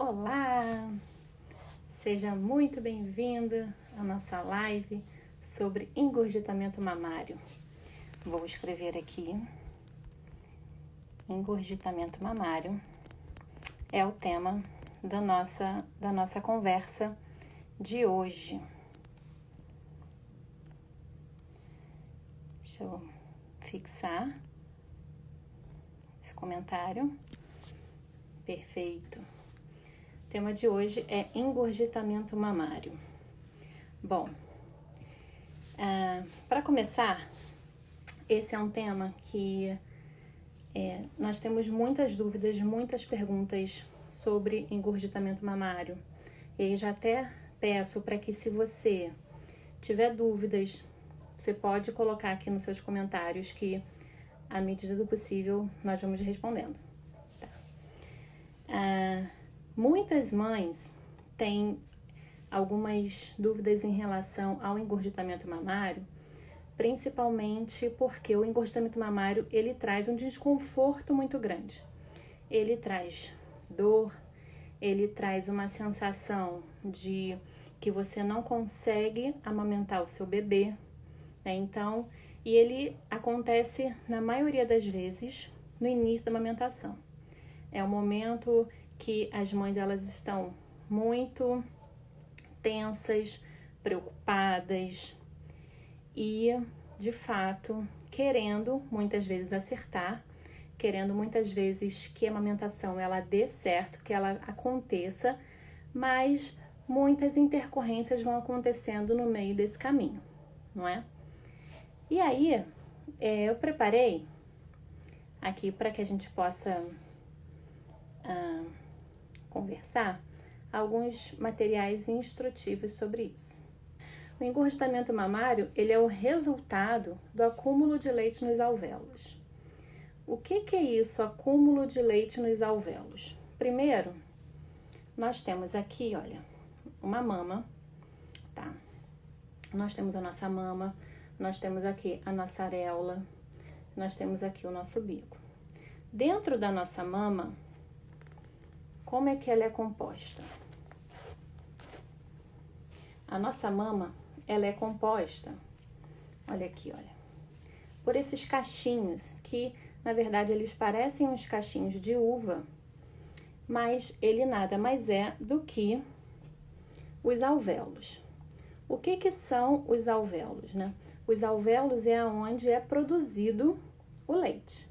Olá! Seja muito bem-vindo à nossa live sobre engurgitamento mamário. Vou escrever aqui, engurgitamento mamário é o tema da nossa conversa de hoje. Deixa eu fixar esse comentário. Perfeito. O tema de hoje é engurgitamento mamário. Bom, para começar, esse é um tema que nós temos muitas dúvidas, muitas perguntas sobre engurgitamento mamário. E aí já até peço para que, se você tiver dúvidas, você pode colocar aqui nos seus comentários que, à medida do possível, nós vamos respondendo. Muitas mães têm algumas dúvidas em relação ao engurgitamento mamário, principalmente porque o engurgitamento mamário ele traz um desconforto muito grande. Ele traz dor, ele traz uma sensação de que você não consegue amamentar o seu bebê, né? Então, e ele acontece na maioria das vezes no início da amamentação. É o momento que as mães elas estão muito tensas, preocupadas e, de fato, querendo muitas vezes acertar, querendo muitas vezes que a amamentação ela dê certo, que ela aconteça, mas muitas intercorrências vão acontecendo no meio desse caminho, não é? E aí, eu preparei aqui para que a gente possa conversar alguns materiais instrutivos sobre isso. O engurgitamento mamário, ele é o resultado do acúmulo de leite nos alvéolos. O que é isso, acúmulo de leite nos alvéolos? Primeiro, nós temos aqui, olha, uma mama, tá? Nós temos a nossa mama, nós temos aqui a nossa areola, nós temos aqui o nosso bico. Dentro da nossa mama, como é que ela é composta? A nossa mama, ela é composta, olha aqui, olha, por esses cachinhos, que na verdade eles parecem uns cachinhos de uva, mas ele nada mais é do que os alvéolos. O que são os alvéolos, né? Os alvéolos é onde é produzido o leite.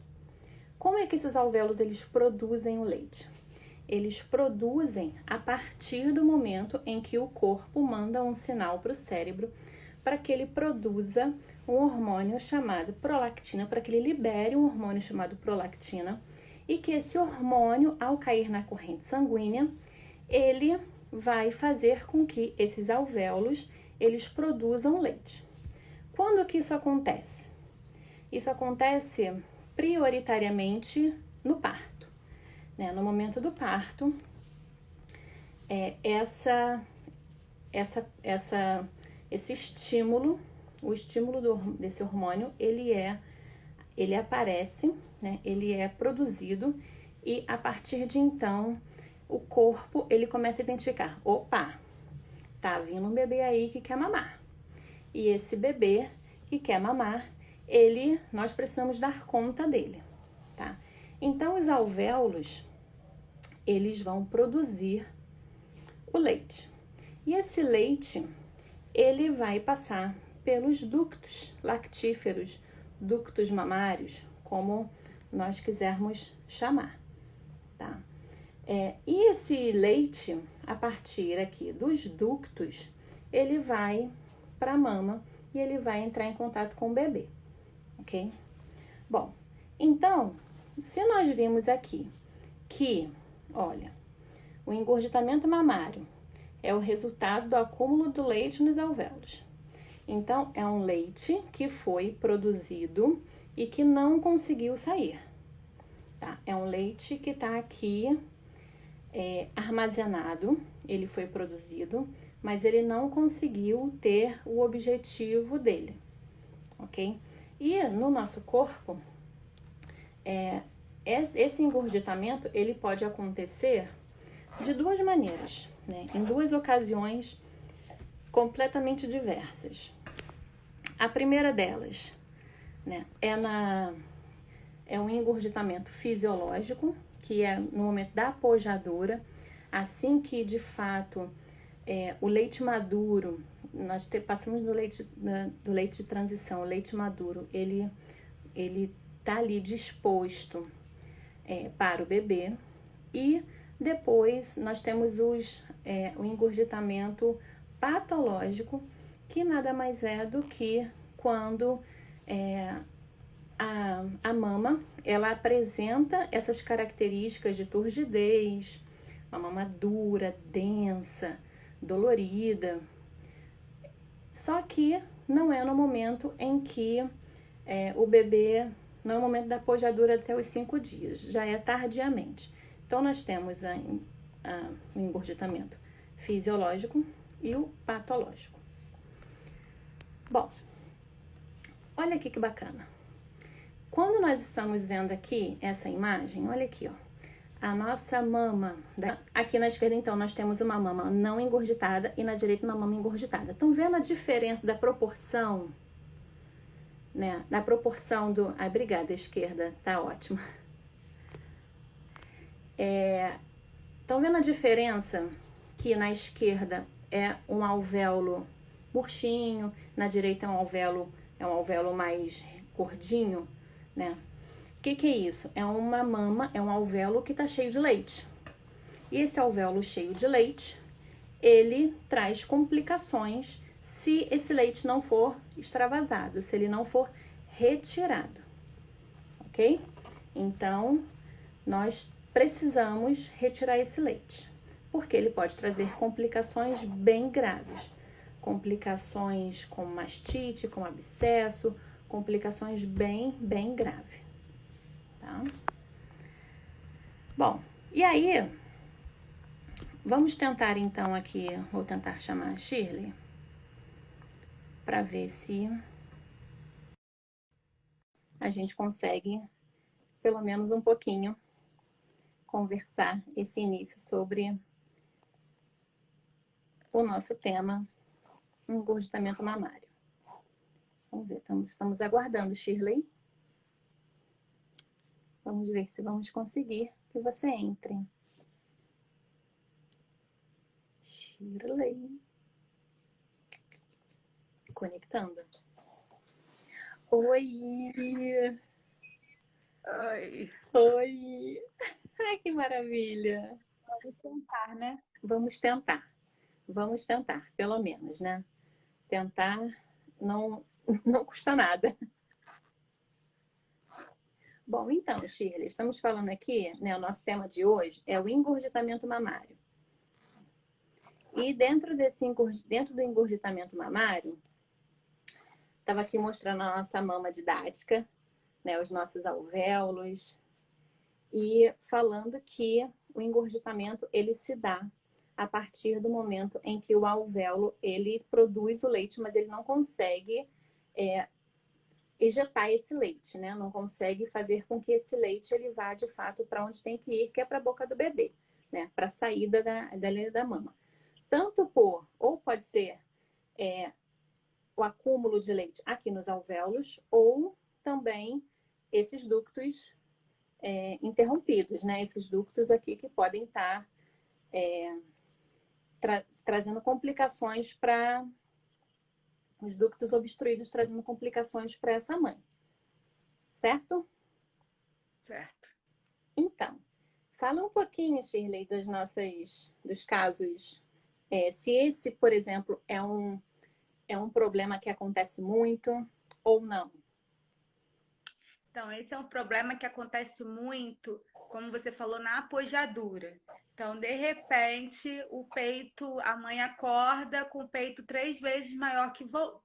Como é que esses alvéolos eles produzem o leite? Eles produzem a partir do momento em que o corpo manda um sinal para o cérebro para que ele produza um hormônio chamado prolactina, para que ele libere um hormônio chamado prolactina e que esse hormônio, ao cair na corrente sanguínea, ele vai fazer com que esses alvéolos eles produzam leite. Quando que isso acontece? Isso acontece prioritariamente no parto. No momento do parto, esse estímulo, o estímulo desse hormônio, ele aparece, né? Ele é produzido e a partir de então o corpo ele começa a identificar, opa, tá vindo um bebê aí que quer mamar. E esse bebê que quer mamar, nós precisamos dar conta dele, tá? Então os alvéolos eles vão produzir o leite. E esse leite, ele vai passar pelos ductos lactíferos, ductos mamários, como nós quisermos chamar, tá? E esse leite, a partir aqui dos ductos, ele vai para a mama e ele vai entrar em contato com o bebê, ok? Bom, então, se nós vimos aqui que, olha, o engurgitamento mamário é o resultado do acúmulo do leite nos alvéolos. Então, é um leite que foi produzido e que não conseguiu sair, tá? É um leite que está aqui armazenado, ele foi produzido, mas ele não conseguiu ter o objetivo dele, ok? E no nosso corpo, esse engurgitamento, ele pode acontecer de duas maneiras, né? Em duas ocasiões completamente diversas. A primeira delas, né, é um engurgitamento fisiológico, que é no momento da pojadura, assim que de fato o leite maduro, nós passamos do leite de transição, o leite maduro, ele tá ali disposto para o bebê, e depois nós temos o engurgitamento patológico, que nada mais é do que quando a mama ela apresenta essas características de turgidez, uma mama dura, densa, dolorida. Só que não é no momento em que o bebê, não é o momento da pojadura até os 5 dias, já é tardiamente. Então, nós temos o engurgitamento fisiológico e o patológico. Bom, olha aqui que bacana. Quando nós estamos vendo aqui essa imagem, olha aqui, ó, a nossa mama. Aqui na esquerda, então, nós temos uma mama não engurgitada e na direita uma mama engurgitada. Estão vendo a diferença da proporção, né? Da proporção do... Ai, obrigada, esquerda, tá ótimo. Estão vendo a diferença que na esquerda é um alvéolo murchinho, na direita é um alvéolo mais gordinho, né? O que é isso? É uma mama, é um alvéolo que está cheio de leite. E esse alvéolo cheio de leite, ele traz complicações se esse leite não for extravasado, se ele não for retirado, ok? Então, nós precisamos retirar esse leite, porque ele pode trazer complicações bem graves. Complicações como mastite, como abscesso, complicações bem graves. Tá? Bom, e aí, vamos tentar então aqui, vou tentar chamar a Shirley, para ver se a gente consegue, pelo menos um pouquinho, conversar esse início sobre o nosso tema, engurgitamento mamário. Vamos ver, estamos aguardando, Shirley. Vamos ver se vamos conseguir que você entre. Shirley. Conectando. Oi! Oi! Oi! Ai, que maravilha! Vamos tentar, né? Vamos tentar, pelo menos, né? Tentar não custa nada. Bom, então, Shirley, estamos falando aqui, né, o nosso tema de hoje é o engurgitamento mamário. E dentro do engurgitamento mamário, estava aqui mostrando a nossa mama didática, né, os nossos alvéolos, e falando que o engurgitamento ele se dá a partir do momento em que o alvéolo ele produz o leite, mas ele não consegue ejetar esse leite, né? Não consegue fazer com que esse leite ele vá de fato para onde tem que ir, que é para a boca do bebê, né? Para a saída da mama. Tanto ou pode ser o acúmulo de leite aqui nos alvéolos, ou também esses ductos interrompidos, né? Esses ductos aqui que podem estar trazendo complicações para os ductos obstruídos, trazendo complicações para essa mãe. Certo? Certo. Então, fala um pouquinho, Shirley, dos casos. Se esse, por exemplo, é um problema que acontece muito ou não. Então, esse é um problema que acontece muito, como você falou, na apojadura. Então, de repente, a mãe acorda com o peito 3 vezes maior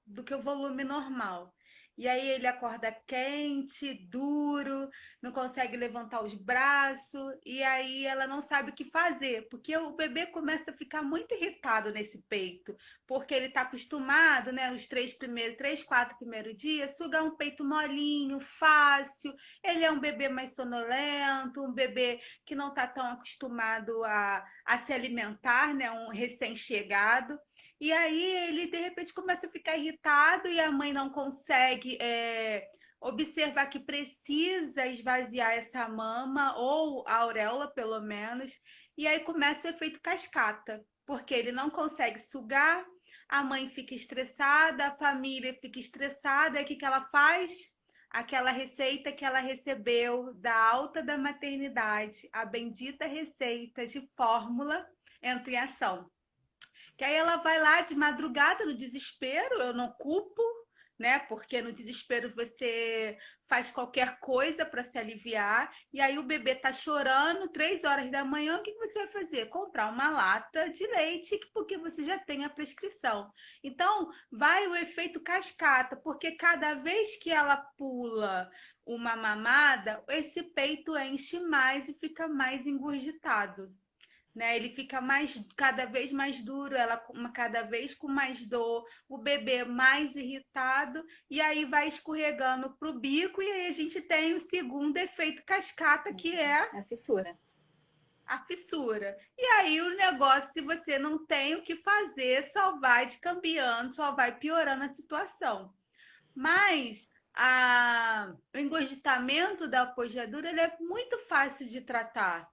do que o volume normal. E aí ele acorda quente, duro, não consegue levantar os braços, e aí ela não sabe o que fazer, porque o bebê começa a ficar muito irritado nesse peito, porque ele está acostumado, né, os 4 primeiros dias, sugar um peito molinho, fácil. Ele é um bebê mais sonolento, um bebê que não está tão acostumado a se alimentar, né, um recém-chegado. E aí ele, de repente, começa a ficar irritado e a mãe não consegue observar que precisa esvaziar essa mama, ou a auréola, pelo menos. E aí começa o efeito cascata, porque ele não consegue sugar, a mãe fica estressada, a família fica estressada. E o que que ela faz? Aquela receita que ela recebeu da alta da maternidade, a bendita receita de fórmula, entra em ação. Que aí ela vai lá de madrugada no desespero, eu não culpo, né? Porque no desespero você faz qualquer coisa para se aliviar, e aí o bebê tá chorando, 3 horas da manhã, o que você vai fazer? Comprar uma lata de leite, porque você já tem a prescrição. Então, vai o efeito cascata, porque cada vez que ela pula uma mamada, esse peito enche mais e fica mais engurgitado, né? Ele fica cada vez mais duro, ela cada vez com mais dor, o bebê mais irritado, e aí vai escorregando para o bico, e aí a gente tem o segundo efeito cascata, que é a fissura. a fissura. E aí o negócio, se você não tem o que fazer, só vai descambiando, só vai piorando a situação. Mas o engurgitamento da apojadura, ele é muito fácil de tratar,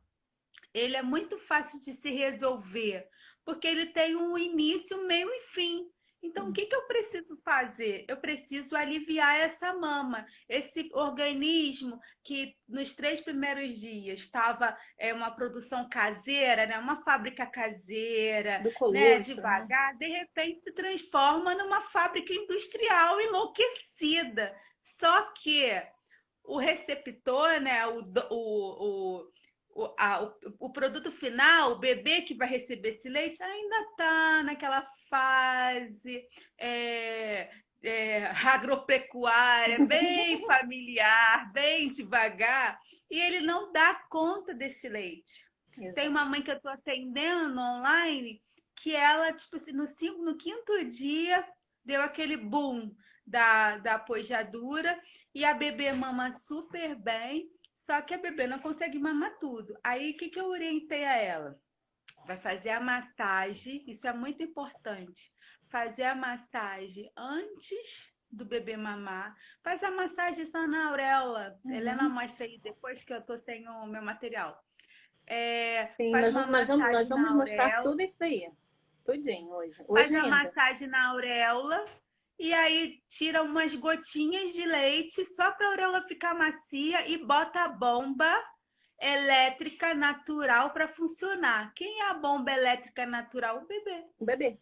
ele é muito fácil de se resolver, porque ele tem um início, meio e fim. Então, o que que eu preciso fazer? Eu preciso aliviar essa mama, esse organismo que nos 3 primeiros dias estava uma produção caseira, né? Uma fábrica caseira, Do né? colostro, né? Devagar, de repente se transforma numa fábrica industrial enlouquecida. Só que o receptor, né? O produto final, o bebê que vai receber esse leite, ainda está naquela fase agropecuária, bem familiar, bem devagar, e ele não dá conta desse leite. Exato. Tem uma mãe que eu estou atendendo online que ela, tipo assim, no quinto dia, deu aquele boom da pojadura, e a bebê mama super bem, só que a bebê não consegue mamar tudo. Aí, o que eu orientei a ela? Vai fazer a massagem, isso é muito importante. Fazer a massagem antes do bebê mamar. Faz a massagem só na auréola. Helena, mostra aí depois que eu tô sem o meu material. Sim, Faz uma nós massagem vamos na mostrar auréola. tudo isso daí. Tudinho hoje. Faz Hoje a ainda. massagem na auréola. E aí tira umas gotinhas de leite só para a auréola ficar macia e bota a bomba elétrica natural para funcionar. Quem é a bomba elétrica natural? O bebê. O bebê.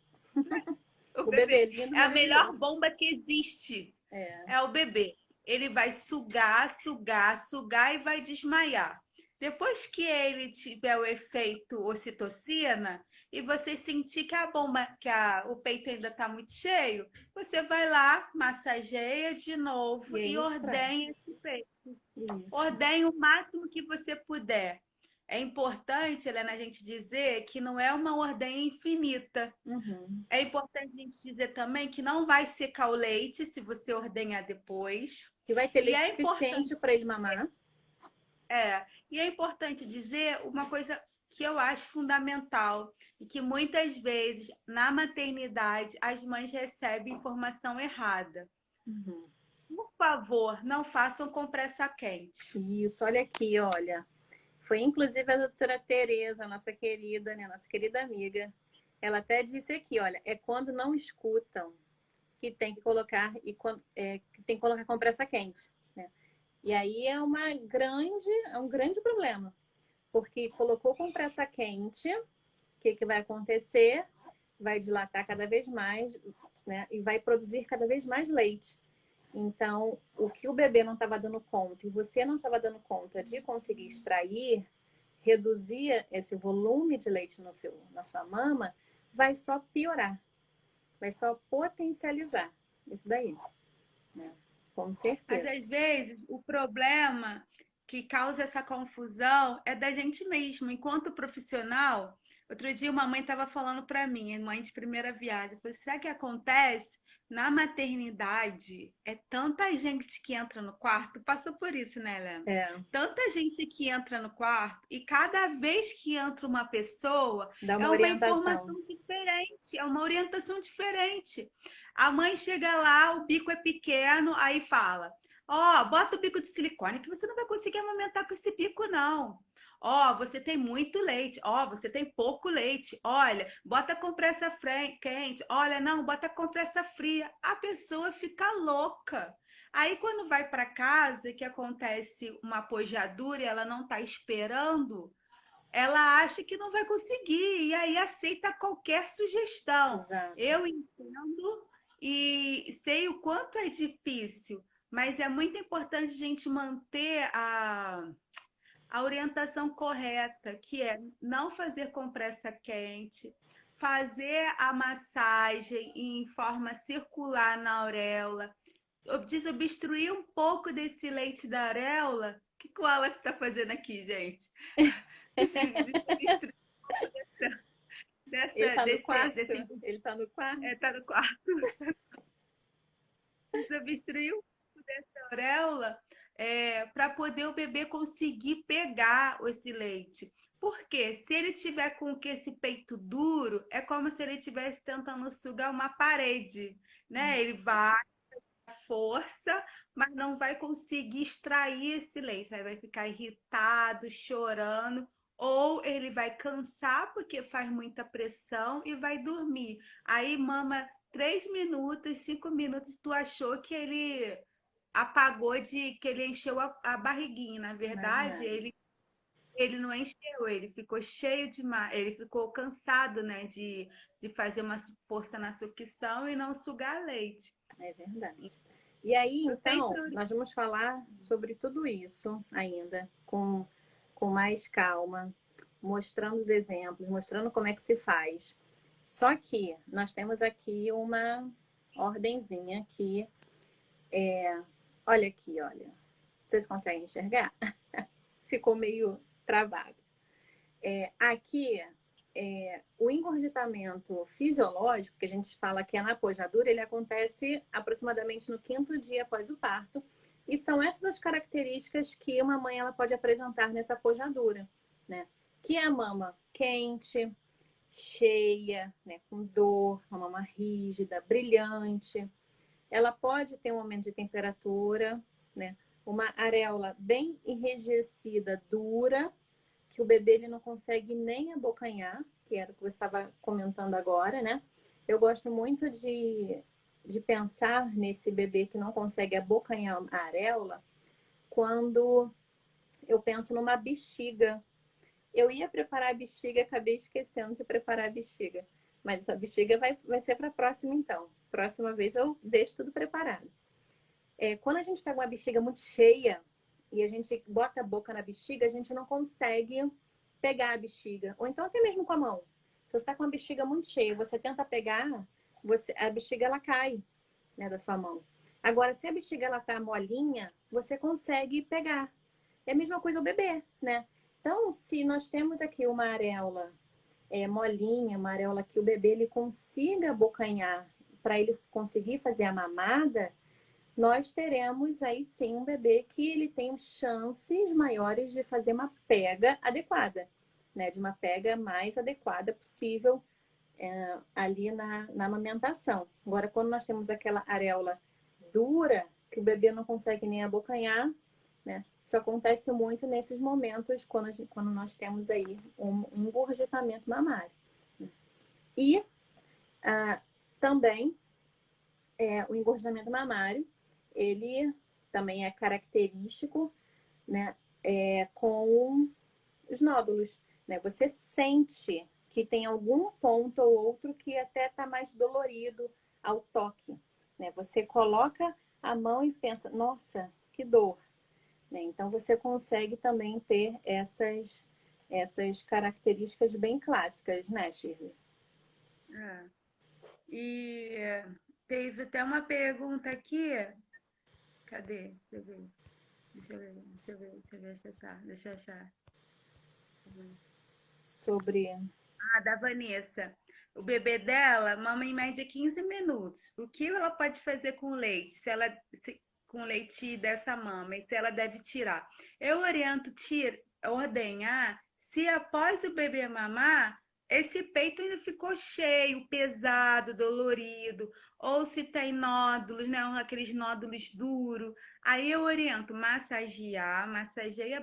O O bebê bebê. lindo, É a melhor maravilhoso. bomba que existe. É. É o bebê. Ele vai sugar, sugar, sugar e vai desmaiar. Depois que ele tiver o efeito ocitocina e você sentir que a bomba, o peito ainda está muito cheio, você vai lá, massageia de novo E e aí extrai. ordenha esse peito. Isso. Ordenhe o máximo que você puder. É importante, Helena, a gente dizer que não é uma ordenha infinita. Uhum. É importante a gente dizer também que não vai secar o leite se você ordenhar depois. Que vai ter E leite é importante, suficiente para ele mamar. e é importante dizer uma coisa que eu acho fundamental e que muitas vezes na maternidade as mães recebem informação errada. Uhum. Por favor, não façam compressa quente. Isso, olha aqui, olha. Foi inclusive a doutora Tereza, nossa querida, né? Nossa querida amiga. Ela até disse aqui, olha, é quando não escutam que tem que colocar que tem que colocar compressa quente, né? E aí é um grande problema, porque colocou compressa quente, o que vai acontecer? Vai dilatar cada vez mais, né? E vai produzir cada vez mais leite. Então, o que o bebê não estava dando conta e você não estava dando conta de conseguir extrair, reduzir esse volume de leite na sua mama, vai só piorar, vai só potencializar isso daí, né? Com Mas certeza. às vezes o problema que causa essa confusão é da gente mesmo. Enquanto profissional, outro dia uma mãe estava falando para mim, mãe de primeira viagem, eu falei, sabe o que acontece? Na maternidade, é tanta gente que entra no quarto, passou por isso, né, Helena? É, Tanta gente que entra no quarto e cada vez que entra uma pessoa dá é uma uma orientação. informação diferente, é uma orientação diferente. A mãe chega lá, o bico é pequeno, aí fala: Ó, bota o bico de silicone que você não vai conseguir amamentar com esse bico, não. Ó, você tem muito leite. Ó, você tem pouco leite. Olha, bota a compressa quente. Olha, não, bota a compressa fria. A pessoa fica louca. Aí, quando vai para casa, que acontece uma pojadura e ela não está esperando, ela acha que não vai conseguir e aí aceita qualquer sugestão. Exato. Eu entendo e sei o quanto é difícil, mas é muito importante a gente manter a orientação correta, que é não fazer compressa quente, fazer a massagem em forma circular na auréola, desobstruir um pouco desse leite da auréola. O que o Wallace está fazendo aqui, gente? Desobstruir Ele dessa, tá no desse, quarto? desse, Ele tá no quarto? tá no quarto, desobstruir um pouco dessa auréola para poder o bebê conseguir pegar esse leite. Porque se ele tiver com esse peito duro, é como se ele estivesse tentando sugar uma parede, né? Ele vai à força, mas não vai conseguir extrair esse leite, aí vai ficar irritado, chorando, ou ele vai cansar porque faz muita pressão e vai dormir. Aí mama 3 minutos, 5 minutos, tu achou que ele apagou que ele encheu a barriguinha. Na Mais verdade, nada. ele não encheu, ele ficou cheio demais, ele ficou cansado, né, de fazer uma força na sucção e não sugar leite. É verdade. E aí, Eu então, sempre. nós vamos falar sobre tudo isso ainda, com mais calma, mostrando os exemplos, mostrando como é que se faz. Só que nós temos aqui uma ordenzinha que olha aqui, olha. Vocês conseguem enxergar? Ficou meio travado. Aqui, o engorgitamento fisiológico, que a gente fala que é na pojadura, ele acontece aproximadamente no 5º dia após o parto. E são essas as características que uma mãe ela pode apresentar nessa pojadura, né? Que é a mama quente, cheia, né? Com dor, uma mama rígida, brilhante. Ela pode ter um aumento de temperatura, né? Uma areola bem enrijecida, dura, que o bebê ele não consegue nem abocanhar, que era o que você estava comentando agora, né? Eu gosto muito de pensar nesse bebê que não consegue abocanhar a areola quando eu penso numa bexiga. Eu ia preparar a bexiga, acabei esquecendo de preparar a bexiga. Mas essa bexiga vai ser para a próxima, então. Próxima vez eu deixo tudo preparado. Quando a gente pega uma bexiga muito cheia e a gente bota a boca na bexiga, a gente não consegue pegar a bexiga. Ou então até mesmo com a mão. Se você está com uma bexiga muito cheia, você tenta pegar, a bexiga ela cai, né, da sua mão. Agora, se a bexiga ela tá molinha, você consegue pegar. É a mesma coisa o bebê, né? Então, se nós temos aqui uma areola molinha, uma areola que o bebê ele consiga abocanhar para ele conseguir fazer a mamada, nós teremos aí sim um bebê que ele tem chances maiores de fazer uma pega adequada, né? De uma pega mais adequada possível ali na amamentação. Agora, quando nós temos aquela areola dura, que o bebê não consegue nem abocanhar, né? Isso acontece muito nesses momentos quando nós temos aí um engurgitamento mamário. E também o engorgitamento mamário, ele também é característico, né, com os nódulos, né? Você sente que tem algum ponto ou outro que até está mais dolorido ao toque, né? Você coloca a mão e pensa, nossa, que dor, né? Então você consegue também ter essas características bem clássicas, né, Shirley? E teve até uma pergunta aqui Cadê? Deixa eu ver. Deixa eu ver, deixa eu ver, deixa eu ver, deixa eu achar. Sobre. Ah, da Vanessa. O bebê dela mama em média 15 minutos. O que ela pode fazer com o leite? Com o leite dessa mama, e se ela deve tirar? Eu oriento ordenhar se após o bebê mamar, esse peito ainda ficou cheio, pesado, dolorido, ou se tem nódulos, né? Aqueles nódulos duros. Aí eu oriento massageia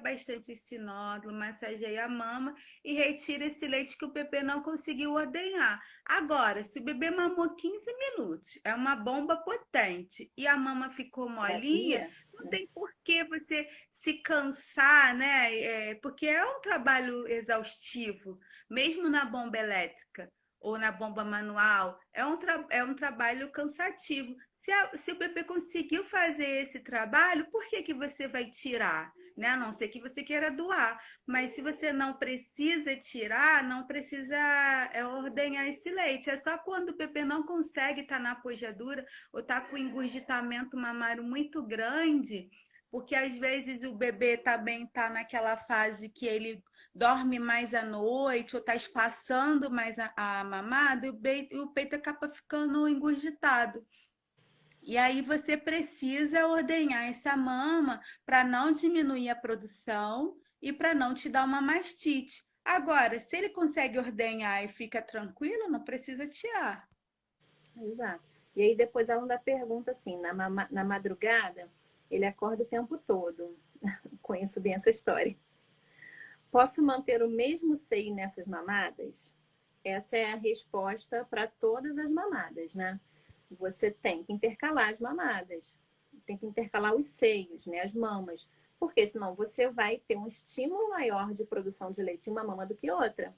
bastante esse nódulo, massageia a mama e retira esse leite que o bebê não conseguiu ordenhar. Agora, se o bebê mamou 15 minutos, é uma bomba potente e a mama ficou molinha, Vazia, não né? tem por que você se cansar, né? Porque é um trabalho exaustivo, mesmo na bomba elétrica ou na bomba manual, é um trabalho cansativo. Se o bebê conseguiu fazer esse trabalho, por que você vai tirar? Né? A não ser que você queira doar. Mas se você não precisa tirar, não precisa ordenhar esse leite. É só quando o bebê não consegue estar na pojadura ou está com engurgitamento mamário muito grande, porque às vezes o bebê também está naquela fase que ele dorme mais à noite ou está espaçando mais a mamada e o peito acaba ficando engurgitado. E aí você precisa ordenhar essa mama para não diminuir a produção e para não te dar uma mastite. Agora, se ele consegue ordenhar e fica tranquilo, não precisa tirar. Exato. E aí depois ela ainda pergunta assim, na madrugada, ele acorda o tempo todo. Conheço bem essa história. Posso manter o mesmo seio nessas mamadas? Essa é a resposta para todas as mamadas, né? Você tem que intercalar as mamadas, tem que intercalar os seios, né? As mamas, porque senão você vai ter um estímulo maior de produção de leite em uma mama do que outra,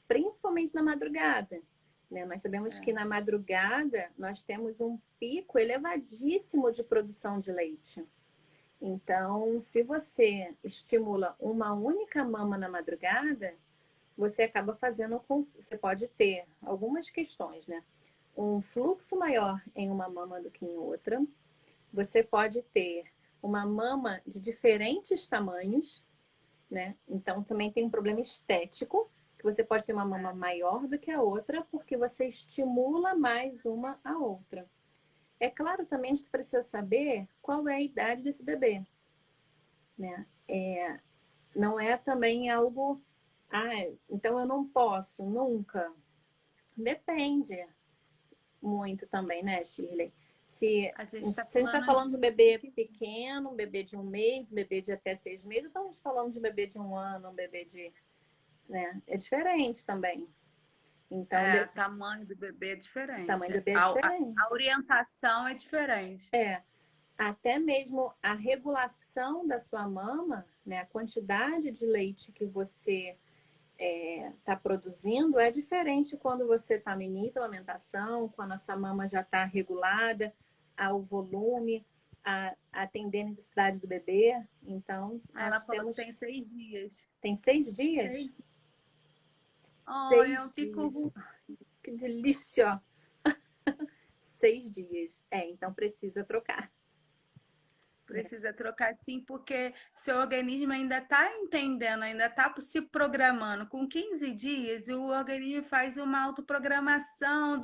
principalmente na madrugada. Né? Nós sabemos que na madrugada nós temos um pico elevadíssimo de produção de leite. Então, se você estimula uma única mama na madrugada, você acaba fazendo com. Você pode ter algumas questões, né? Um fluxo maior em uma mama do que em outra. Você pode ter uma mama de diferentes tamanhos, né? Então também tem um problema estético, que você pode ter uma mama maior do que a outra, porque você estimula mais uma a outra. É claro também que a gente precisa saber qual é a idade desse bebê, né? Não é também algo, então eu não posso nunca. Depende muito também, né, Shirley? Se A gente se está a gente está falando falando de um bebê pequeno, um bebê de 1 mês, um bebê de até 6 meses, estamos falando de um bebê de 1 ano, um bebê de, né? É diferente também. Então, o tamanho do bebê é o tamanho diferente. do bebê é diferente. A orientação é diferente. É, até mesmo a regulação da sua mama, né? A quantidade de leite que você está produzindo é diferente quando você está no início da amamentação, quando a sua mama já está regulada ao volume, a atender a necessidade do bebê. Então, Ela nós falou que temos. tem 6 dias. Tem 6 dias? 6 Oh, eu 6 dias. fico. Que delícia! 6 dias. Então precisa trocar. Né? Precisa trocar sim, porque seu organismo ainda está entendendo, ainda está se programando. Com 15 dias, o organismo faz uma autoprogramação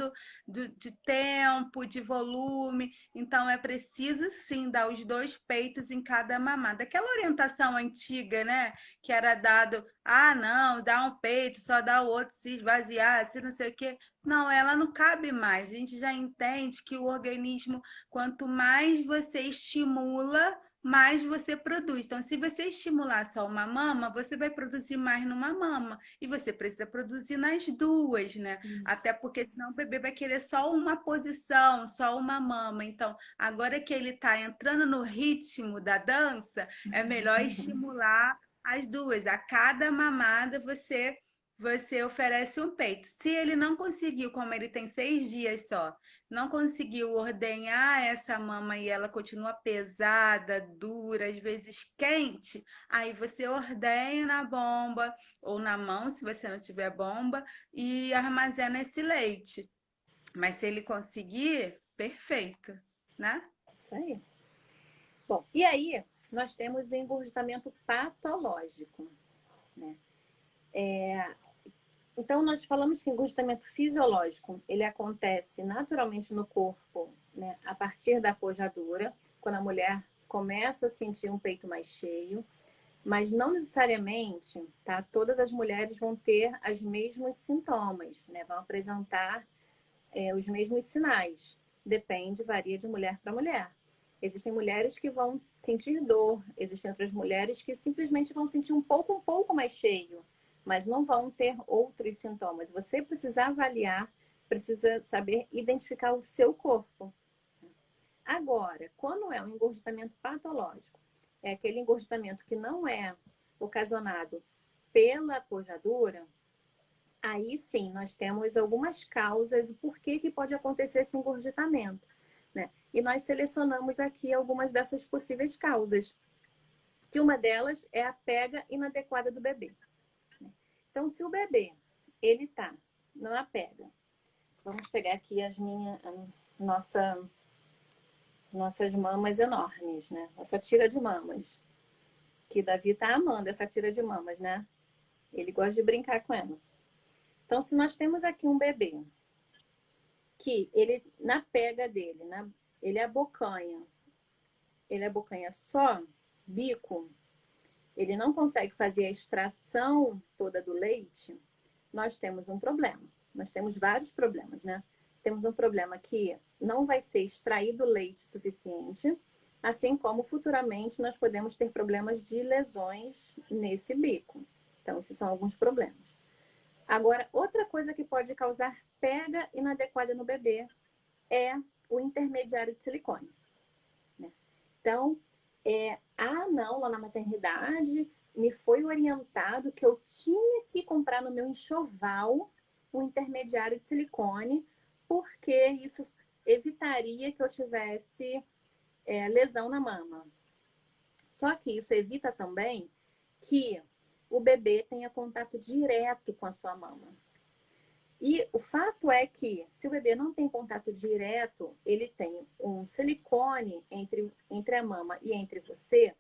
de tempo, de volume. Então, é preciso sim dar os 2 peitos em cada mamada. Aquela orientação antiga, né? Que era dado, não, dá um peito, só dá o outro se esvaziar, se não sei o quê. Não, ela não cabe mais. A gente já entende que o organismo, quanto mais você estimula, mais você produz. Então, se você estimular só uma mama, você vai produzir mais numa mama. E você precisa produzir nas duas, né? Isso. Até porque senão o bebê vai querer só uma posição, só uma mama. Então, agora que ele está entrando no ritmo da dança, é melhor estimular as duas. A cada mamada você oferece um peito. Se ele não conseguiu, como ele tem 6 dias só, não conseguiu ordenhar essa mama e ela continua pesada, dura, às vezes quente, aí você ordenha na bomba ou na mão, se você não tiver bomba, e armazena esse leite. Mas se ele conseguir, perfeito, né? Isso aí. Bom, e aí nós temos o engurgitamento patológico, né? Então, nós falamos que o engurgitamento fisiológico, ele acontece naturalmente no corpo, né, a partir da pojadura, quando a mulher começa a sentir um peito mais cheio, mas não necessariamente, tá? Todas as mulheres vão ter os mesmos sintomas, né? Vão apresentar os mesmos sinais. Depende, varia de mulher para mulher. Existem mulheres que vão sentir dor, existem outras mulheres que simplesmente vão sentir um pouco mais cheio, mas não vão ter outros sintomas. Você precisa avaliar, precisa saber identificar o seu corpo. Agora, quando é um engurgitamento patológico, é aquele engurgitamento que não é ocasionado pela pojadura, aí sim nós temos algumas causas, o porquê que pode acontecer esse engurgitamento, né? E nós selecionamos aqui algumas dessas possíveis causas, que uma delas é a pega inadequada do bebê. Então, se o bebê, ele tá numa pega, vamos pegar aqui nossas mamas enormes, né? Essa tira de mamas, que Davi tá amando essa tira de mamas, né? Ele gosta de brincar com ela. Então, se nós temos aqui um bebê que ele, na pega dele, ele é abocanha só, bico, ele não consegue fazer a extração toda do leite, nós temos um problema. Nós temos vários problemas, né? Temos um problema que não vai ser extraído leite suficiente, assim como futuramente nós podemos ter problemas de lesões nesse bico. Então, esses são alguns problemas. Agora, outra coisa que pode causar pega inadequada no bebê é o intermediário de silicone, né? Então, não, lá na maternidade me foi orientado que eu tinha que comprar no meu enxoval um intermediário de silicone, porque isso evitaria que eu tivesse lesão na mama. Só que isso evita também que o bebê tenha contato direto com a sua mama. E o fato é que, se o bebê não tem contato direto, ele tem um silicone entre a mama e entre você,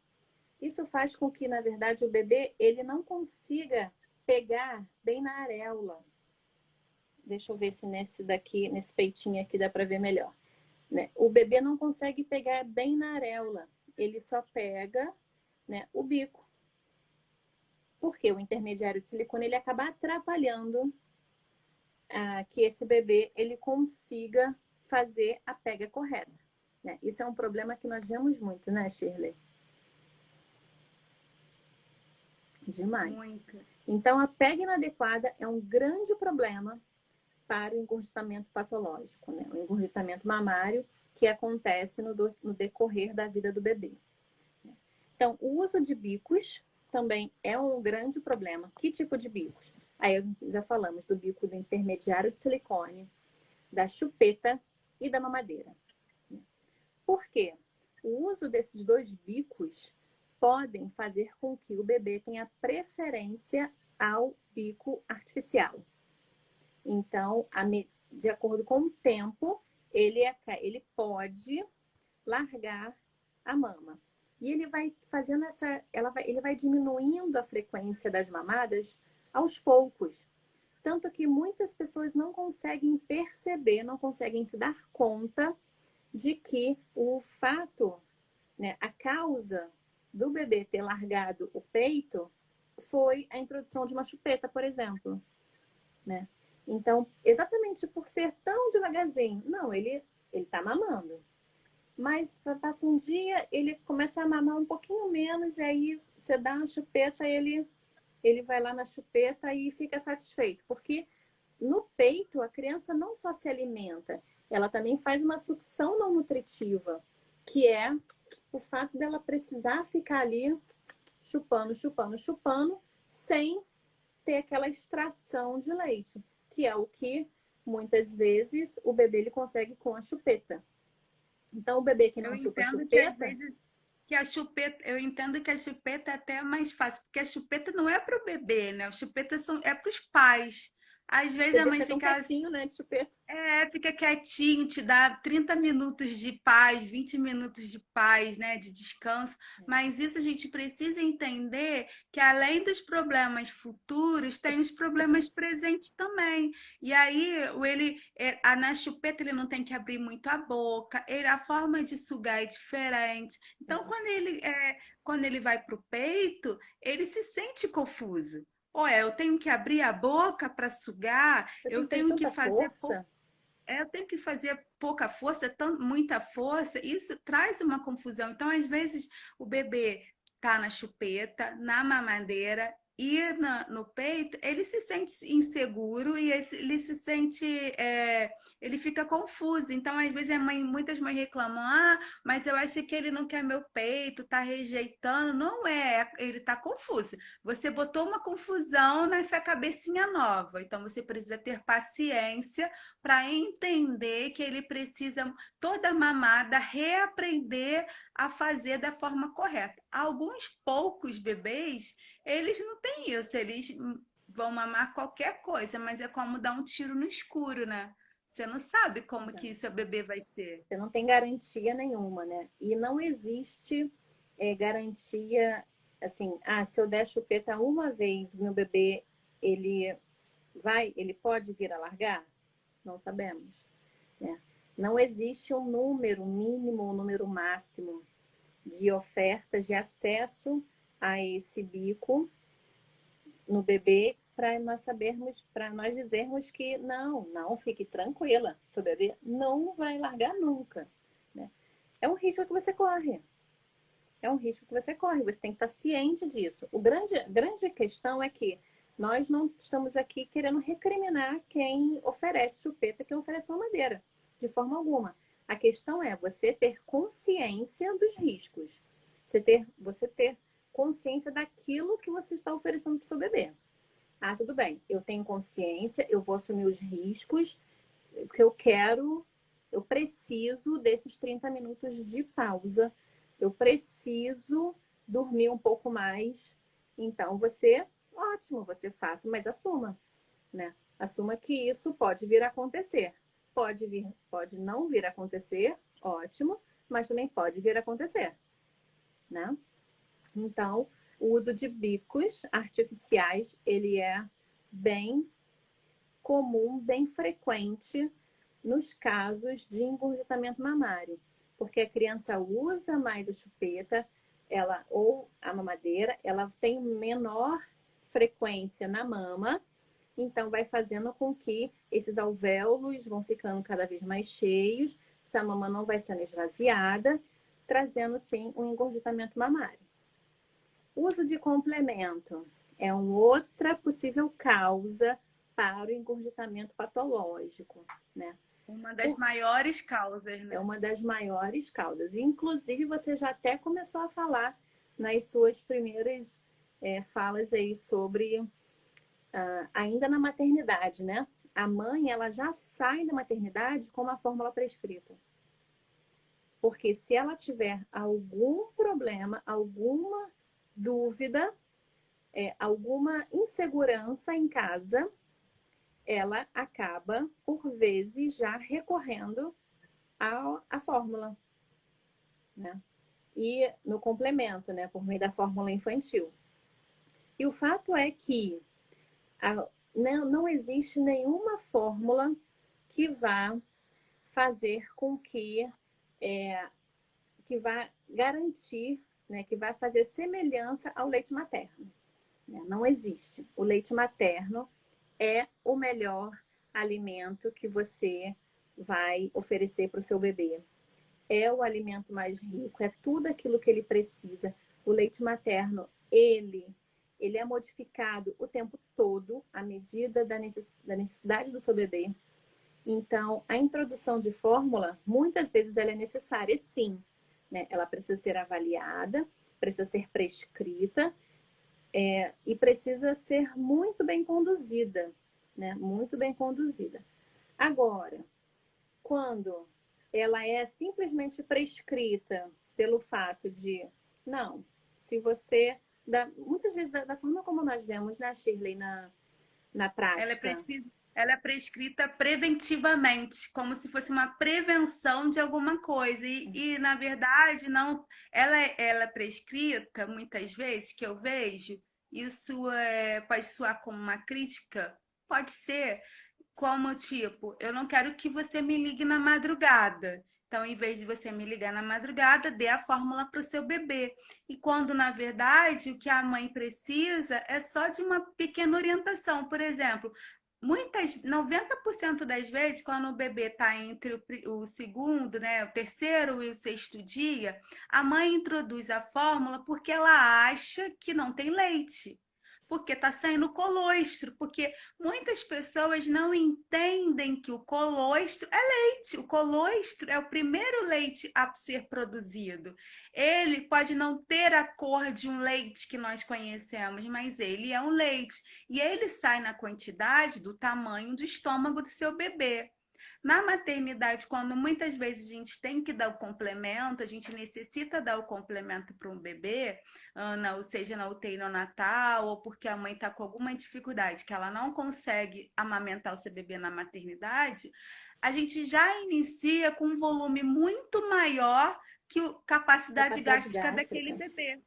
isso faz com que, na verdade, o bebê ele não consiga pegar bem na areola. Deixa eu ver se nesse peitinho aqui dá para ver melhor, né? O bebê não consegue pegar bem na areola, ele só pega, né, o bico. Porque o intermediário de silicone ele acaba atrapalhando que esse bebê ele consiga fazer a pega correta, né? Isso é um problema que nós vemos muito, né, Shirley? Demais. Muito. Então, a pega inadequada é um grande problema para o engurgitamento patológico, né? O engurgitamento mamário que acontece no decorrer da vida do bebê. Então, o uso de bicos também é um grande problema. Que tipo de bicos? Aí já falamos do bico do intermediário de silicone, da chupeta e da mamadeira. Por quê? O uso desses dois bicos podem fazer com que o bebê tenha preferência ao bico artificial. Então, de acordo com o tempo, ele pode largar a mama. E ele vai fazendo ele vai diminuindo a frequência das mamadas aos poucos. Tanto que muitas pessoas não conseguem perceber, não conseguem se dar conta de que o fato, né, a causa do bebê ter largado o peito foi a introdução de uma chupeta, por exemplo, né? Então, exatamente por ser tão devagarzinho, não, ele tá mamando. Mas passa um dia, ele começa a mamar um pouquinho menos, e aí você dá uma chupeta, ele vai lá na chupeta e fica satisfeito. Porque no peito, a criança não só se alimenta, ela também faz uma sucção não nutritiva, que é o fato dela precisar ficar ali chupando, sem ter aquela extração de leite, que é o que muitas vezes o bebê ele consegue com a chupeta. Então, o bebê que não chupa chupeta... Eu entendo que a chupeta é até mais fácil, porque a chupeta não é para o bebê, né? A chupeta é para os pais. Às vezes O a bebê mãe fica tão fica quietinho, né, de chupeta. fica quietinho, te dá 30 minutos de paz, 20 minutos de paz, né, de descanso. Mas isso a gente precisa entender que além dos problemas futuros, tem os problemas presentes também. E aí, na chupeta ele não tem que abrir muito a boca, a forma de sugar é diferente. Então, quando ele vai para o peito, ele se sente confuso. Olha, eu tenho que abrir a boca para sugar, Eu eu tenho que fazer tenho que tanta fazer força. eu tenho que fazer pouca força, muita força, isso traz uma confusão. Então, às vezes, o bebê tá na chupeta, na mamadeira e no peito, ele se sente inseguro e ele se sente, ele fica confuso. Então, às vezes, muitas mães reclamam, mas eu acho que ele não quer meu peito, tá rejeitando. Não é, ele tá confuso. Você botou uma confusão nessa cabecinha nova. Então, você precisa ter paciência para entender que ele precisa, toda mamada, reaprender a fazer da forma correta. Alguns poucos bebês, eles não têm isso, eles vão mamar qualquer coisa, mas é como dar um tiro no escuro, né? Você não sabe como que Exato. seu bebê vai ser. Você não tem garantia nenhuma, né? E não existe garantia, assim, se eu der chupeta uma vez, o meu bebê, ele ele pode vir a largar? Não sabemos, né? Não existe um número mínimo, um número máximo de ofertas de acesso a esse bico no bebê para nós sabermos, para nós dizermos que não, fique tranquila, seu bebê não vai largar nunca, né? É um risco que você corre. É um risco que você corre, você tem que estar ciente disso. Grande questão é que nós não estamos aqui querendo recriminar quem oferece chupeta, quem oferece mamadeira, de forma alguma. A questão é você ter consciência dos riscos, você ter consciência daquilo que você está oferecendo para o seu bebê. Tudo bem, eu tenho consciência, eu vou assumir os riscos, porque eu preciso desses 30 minutos de pausa, eu preciso dormir um pouco mais. Então, ótimo, você faça, mas assuma, né? Assuma que isso pode vir a acontecer. Pode não vir a acontecer, ótimo, mas também pode vir a acontecer, né? Então, o uso de bicos artificiais, ele é bem comum, bem frequente nos casos de engurgitamento mamário, porque a criança usa mais a chupeta, ou a mamadeira, ela tem menor frequência na mama, então vai fazendo com que esses alvéolos vão ficando cada vez mais cheios, essa mama não vai sendo esvaziada, trazendo sim um engurgitamento mamário. Uso de complemento é uma outra possível causa para o engurgitamento patológico, né? Uma das maiores causas, É né? uma das maiores causas. Inclusive, você já até começou a falar nas suas primeiras falas aí sobre ainda na maternidade, né? A mãe, ela já sai da maternidade com uma fórmula prescrita. Porque se ela tiver algum problema, alguma dúvida, alguma insegurança em casa, ela acaba, por vezes, já recorrendo à fórmula, né? E no complemento, né? Por meio da fórmula infantil. E o fato é que não existe nenhuma fórmula que vá fazer com que vá garantir, né? Que vá fazer semelhança ao leite materno. Né? Não existe. O leite materno é o melhor alimento que você vai oferecer para o seu bebê. É o alimento mais rico, é tudo aquilo que ele precisa. O leite materno, ele é modificado o tempo todo, à medida da necessidade do seu bebê. Então, a introdução de fórmula, muitas vezes ela é necessária, sim. Né? Ela precisa ser avaliada, precisa ser prescrita, e precisa ser muito bem conduzida, né? Muito bem conduzida. Agora, quando ela é simplesmente prescrita pelo fato de, não, se você, muitas vezes da forma como nós vemos, né, Shirley, na Ela é prática. prescrita, ela é prescrita preventivamente, como se fosse uma prevenção de alguma coisa. Na verdade, não. Ela é prescrita, muitas vezes, que eu vejo, isso pode soar como uma crítica, pode ser, como tipo, eu não quero que você me ligue na madrugada. Então, em vez de você me ligar na madrugada, dê a fórmula para o seu bebê. E quando, na verdade, o que a mãe precisa é só de uma pequena orientação. Por exemplo, 90% das vezes, quando o bebê está entre o segundo, né, o terceiro e o sexto dia, a mãe introduz a fórmula porque ela acha que não tem leite. Porque está saindo colostro, porque muitas pessoas não entendem que o colostro é leite. O colostro é o primeiro leite a ser produzido. Ele pode não ter a cor de um leite que nós conhecemos, mas ele é um leite. E ele sai na quantidade do tamanho do estômago do seu bebê. Na maternidade, quando muitas vezes a gente tem que dar o complemento, a gente necessita dar o complemento para um bebê, ou seja, na UTI neonatal, ou porque a mãe está com alguma dificuldade, que ela não consegue amamentar o seu bebê na maternidade, a gente já inicia com um volume muito maior que a capacidade Capacidade gástrica daquele gástrica. bebê.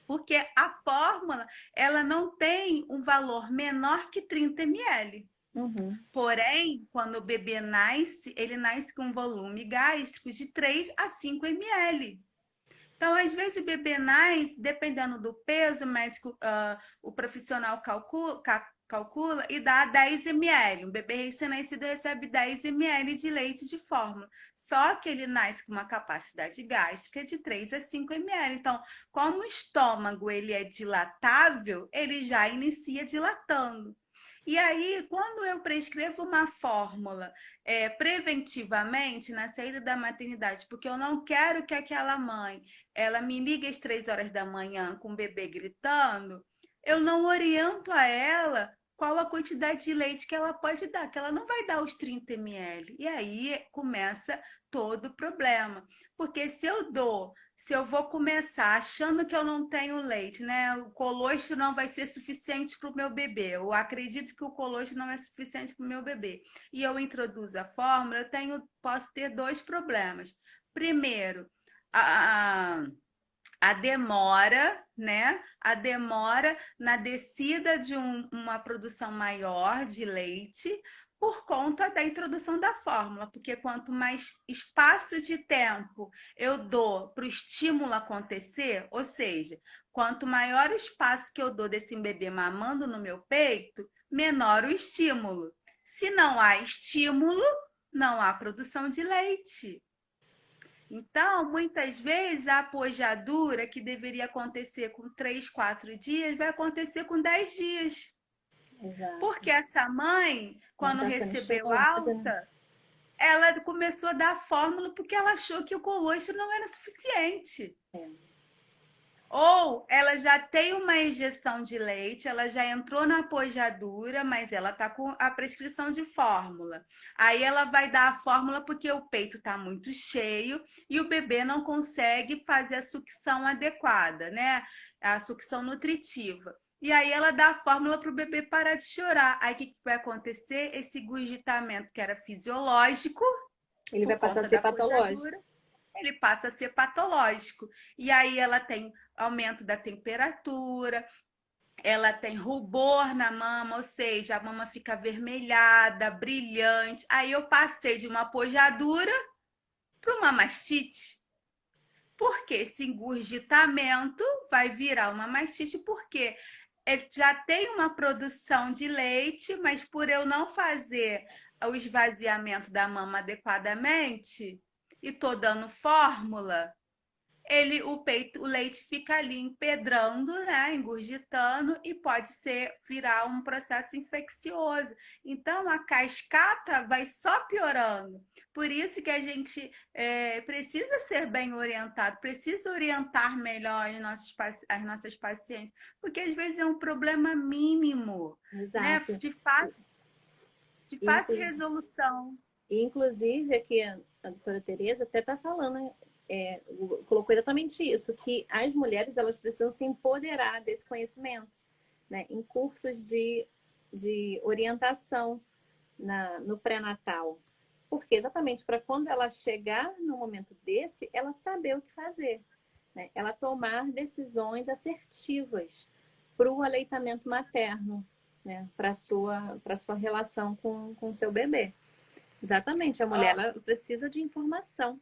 Porque a fórmula, ela não tem um valor menor que 30 ml. Uhum. Porém, quando o bebê nasce, ele nasce com um volume gástrico de 3 a 5 ml. Então, às vezes, o bebê nasce, dependendo do peso, o médico, o profissional calcula e dá 10 ml. Um bebê recém-nascido recebe 10 ml de leite de fórmula. Só que ele nasce com uma capacidade gástrica de 3 a 5 ml. Então, como o estômago ele é dilatável, ele já inicia dilatando. E aí, quando eu prescrevo uma fórmula preventivamente na saída da maternidade, porque eu não quero que aquela mãe ela me liga às 3 horas da manhã com o bebê gritando, eu não oriento a ela qual a quantidade de leite que ela pode dar, que ela não vai dar os 30 ml. E aí começa todo o problema. Porque se eu vou começar achando que eu não tenho leite, né? O colostro não vai ser suficiente para o meu bebê. Eu acredito que o colostro não é suficiente para o meu bebê. E eu introduzo a fórmula, posso ter dois problemas. Primeiro, a, a demora, né? A demora na descida de uma produção maior de leite por conta da introdução da fórmula, porque quanto mais espaço de tempo eu dou para o estímulo acontecer, ou seja, quanto maior o espaço que eu dou desse bebê mamando no meu peito, menor o estímulo. Se não há estímulo, não há produção de leite. Então, muitas vezes, a apojadura, que deveria acontecer com 3, 4 dias, vai acontecer com 10 dias. Exato. Porque essa mãe, Não quando está sendo recebeu estimulada, né? alta, ela começou a dar fórmula porque ela achou que o colostro não era suficiente. É. Ou ela já tem uma injeção de leite, ela já entrou na apojadura, mas ela está com a prescrição de fórmula. Aí ela vai dar a fórmula porque o peito está muito cheio e o bebê não consegue fazer a sucção adequada, né? A sucção nutritiva. E aí ela dá a fórmula para o bebê parar de chorar. Aí o que vai acontecer? Esse gurgitamento que era fisiológico, Ele vai por passar a conta ser da patológico. apojadura, ele passa a ser patológico. E aí ela tem aumento da temperatura, ela tem rubor na mama, ou seja, a mama fica avermelhada, brilhante. Aí eu passei de uma apojadura para uma mastite. Porque esse engurgitamento vai virar uma mastite, porque já tem uma produção de leite, mas por eu não fazer o esvaziamento da mama adequadamente e tô dando fórmula, o leite fica ali empedrando, né, engurgitando e pode virar um processo infeccioso. Então a cascata vai só piorando. Por isso que a gente precisa ser bem orientado, precisa orientar melhor as nossas pacientes, porque às vezes é um problema mínimo, né, Exato. de fácil Inclu- resolução. Inclusive, aqui a doutora Tereza até está falando, colocou exatamente isso, que as mulheres elas precisam se empoderar desse conhecimento, né? Em cursos de de orientação no pré-natal. Porque exatamente para quando ela chegar no momento desse, ela saber o que fazer, né? Ela tomar decisões assertivas para o aleitamento materno, né? Para sua relação com o seu bebê. Exatamente, a mulher ela precisa de informação.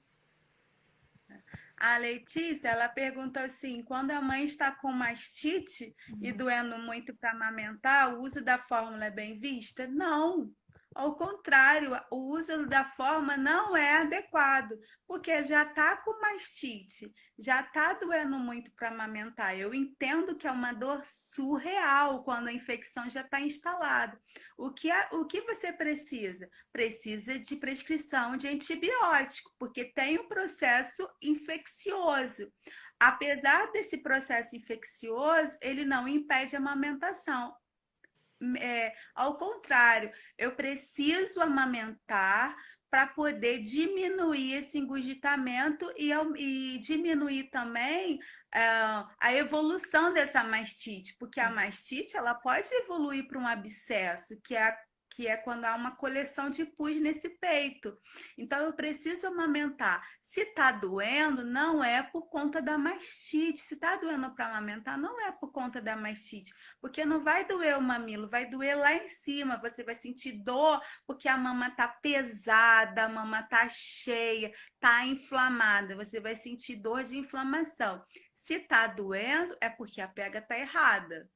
A Letícia, ela perguntou assim: quando a mãe está com mastite e doendo muito para amamentar, o uso da fórmula é bem vista? Não. Ao contrário, o uso da fórmula não é adequado, porque já está com mastite, já está doendo muito para amamentar. Eu entendo que é uma dor surreal quando a infecção já está instalada. O que você precisa? Precisa de prescrição de antibiótico, porque tem um processo infeccioso. Apesar desse processo infeccioso, ele não impede a amamentação. Ao contrário, eu preciso amamentar para poder diminuir esse engurgitamento e diminuir também a evolução dessa mastite, porque a mastite ela pode evoluir para um abscesso, que é quando há uma coleção de pus nesse peito. Então, eu preciso amamentar. Se está doendo, não é por conta da mastite. Se está doendo para amamentar, não é por conta da mastite, porque não vai doer o mamilo, vai doer lá em cima. Você vai sentir dor porque a mama está pesada, a mama está cheia, está inflamada. Você vai sentir dor de inflamação. Se está doendo, é porque a pega está errada.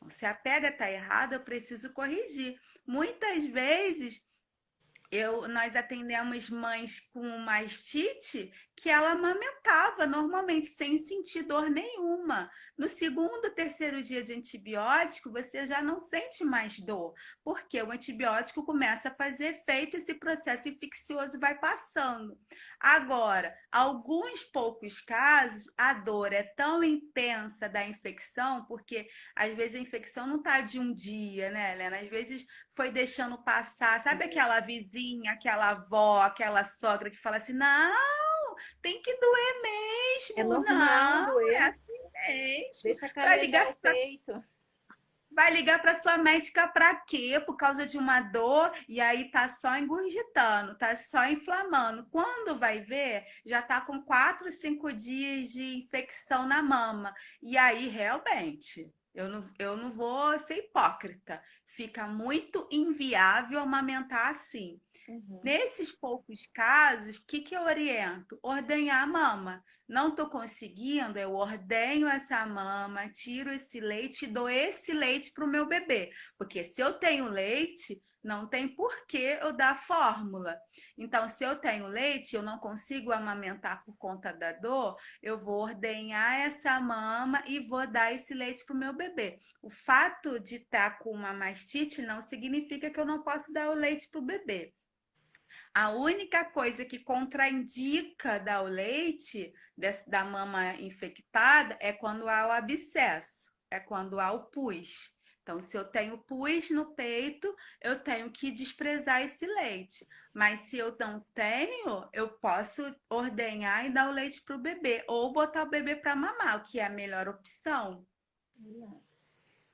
Se a pega está errada, eu preciso corrigir. Muitas vezes nós atendemos mães com mastite que ela amamentava normalmente sem sentir dor nenhuma. No segundo, terceiro dia de antibiótico, você já não sente mais dor, porque o antibiótico começa a fazer efeito, esse processo infeccioso vai passando. Agora, alguns poucos casos, a dor é tão intensa da infecção, porque às vezes a infecção não está de um dia, né, Helena? Às vezes foi deixando passar. Sabe aquela vizinha, aquela avó, aquela sogra que fala assim: não, tem que doer É mesmo, normal não, é doer, assim mesmo. deixa Vai ligar calejar o peito. Vai ligar para sua médica para quê? Por causa de uma dor e aí tá só engurgitando, tá só inflamando. Quando vai ver, já tá com 4, 5 dias de infecção na mama. E aí, realmente, eu não vou ser hipócrita. Fica muito inviável amamentar assim. Uhum. Nesses poucos casos, o que eu oriento? Ordenhar a mama. Não estou conseguindo, eu ordenho essa mama, tiro esse leite e dou esse leite para o meu bebê. Porque se eu tenho leite, não tem por que eu dar fórmula. Então, se eu tenho leite e eu não consigo amamentar por conta da dor, eu vou ordenhar essa mama e vou dar esse leite para o meu bebê. O fato de estar com uma mastite não significa que eu não posso dar o leite para o bebê. A única coisa que contraindica dar o leite da mama infectada é quando há o abscesso, é quando há o pus. Então, se eu tenho pus no peito, eu tenho que desprezar esse leite. Mas se eu não tenho, eu posso ordenhar e dar o leite para o bebê, ou botar o bebê para mamar, o que é a melhor opção.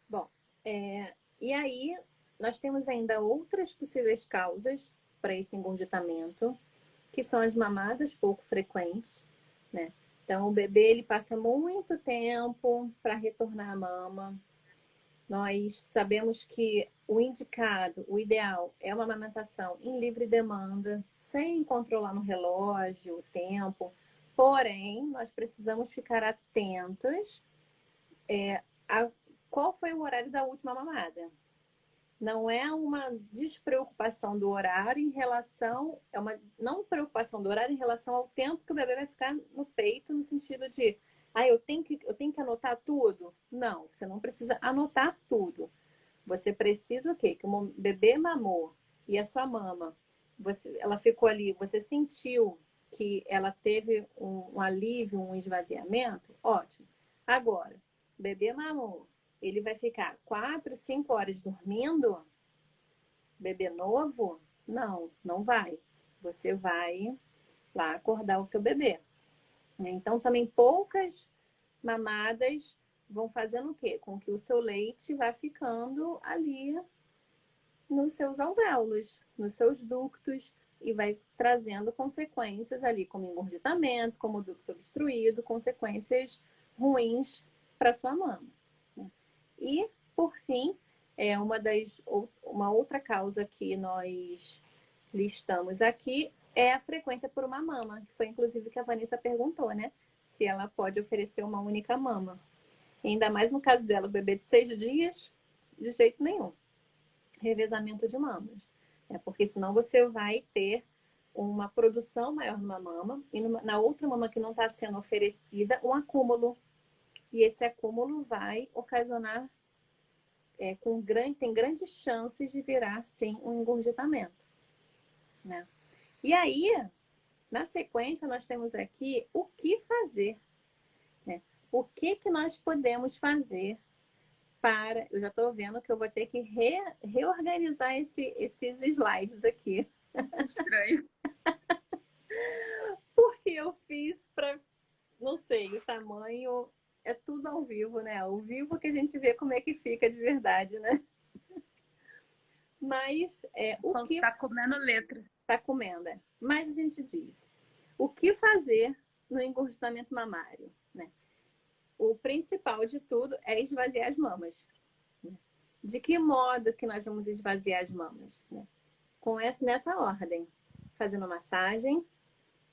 Bom, e aí nós temos ainda outras possíveis causas para esse engurgitamento, que são as mamadas pouco frequentes, né? Então, o bebê ele passa muito tempo para retornar à mama. Nós sabemos que o indicado, o ideal, é uma amamentação em livre demanda, sem controlar no relógio o tempo. Porém, nós precisamos ficar atentos a qual foi o horário da última mamada. Não é uma despreocupação do horário em relação, é uma não preocupação do horário em relação ao tempo que o bebê vai ficar no peito, no sentido de, eu tenho que anotar tudo. Não, você não precisa anotar tudo. Você precisa o quê? Que o bebê mamou e a sua mama, ela ficou ali, você sentiu que ela teve um alívio, um esvaziamento, ótimo. Agora, bebê mamou, ele vai ficar 4, 5 horas dormindo? Bebê novo? Não, não vai. Você vai acordar o seu bebê. Então, também poucas mamadas vão fazendo o quê? Com que o seu leite vá ficando ali nos seus alvéolos, nos seus ductos, e vai trazendo consequências ali, como engurgitamento, como ducto obstruído, consequências ruins para sua mama. Né? E, por fim, uma outra causa que nós listamos aqui é a frequência por uma mama, que foi inclusive que a Vanessa perguntou, né? Se ela pode oferecer uma única mama. E ainda mais no caso dela, o bebê de 6 dias, de jeito nenhum. Revezamento de mamas. Porque senão você vai ter uma produção maior numa mama e na outra mama que não está sendo oferecida, um acúmulo. E esse acúmulo vai ocasionar, tem grandes chances de virar, sim, um engurgitamento. Né? E aí, na sequência, nós temos aqui o que fazer. Né? O que nós podemos fazer para... Eu já estou vendo que eu vou ter que reorganizar esses slides aqui. Estranho. Porque eu fiz para... Não sei, o tamanho... É tudo ao vivo, né? Ao vivo que a gente vê como é que fica de verdade, né? Mas o que... Tá comendo letra. Tá comendo, Mas a gente diz, o que fazer no engurgitamento mamário, né? O principal de tudo é esvaziar as mamas. Né? De que modo que nós vamos esvaziar as mamas? Né? Nessa ordem, fazendo massagem,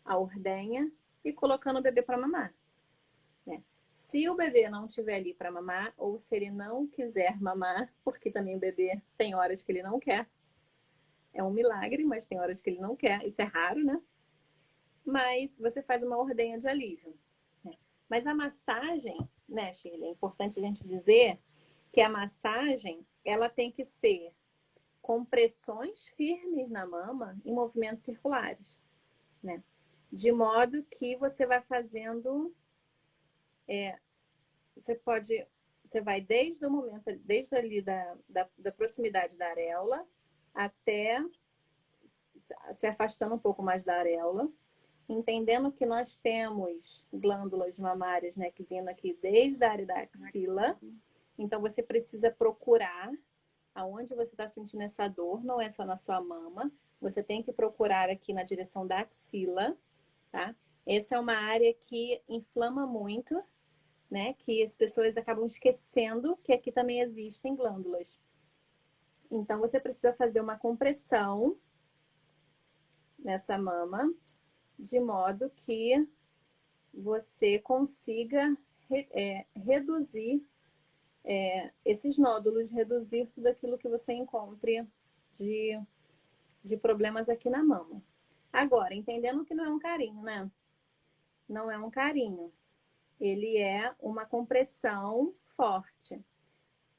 a ordenha e colocando o bebê para mamar. Né? Se o bebê não estiver ali para mamar, ou se ele não quiser mamar, porque também o bebê tem horas que ele não quer, é um milagre, mas tem horas que ele não quer, isso é raro, né? Mas você faz uma ordenha de alívio. Né? Mas a massagem, né, Shirley, é importante a gente dizer que a massagem, ela tem que ser com pressões firmes na mama em movimentos circulares, né? De modo que você vai fazendo... Você vai desde o momento, desde ali da proximidade da areola até se afastando um pouco mais da areola, entendendo que nós temos glândulas mamárias, né, que vindo aqui desde a área da axila. Então, você precisa procurar aonde você está sentindo essa dor, não é só na sua mama. Você tem que procurar aqui na direção da axila, tá? Essa é uma área que inflama muito, né? Que as pessoas acabam esquecendo que aqui também existem glândulas. Então, você precisa fazer uma compressão nessa mama, de modo que você consiga reduzir esses nódulos, reduzir tudo aquilo que você encontre de problemas aqui na mama. Agora, entendendo que não é um carinho, né? Não é um carinho. Ele é uma compressão forte.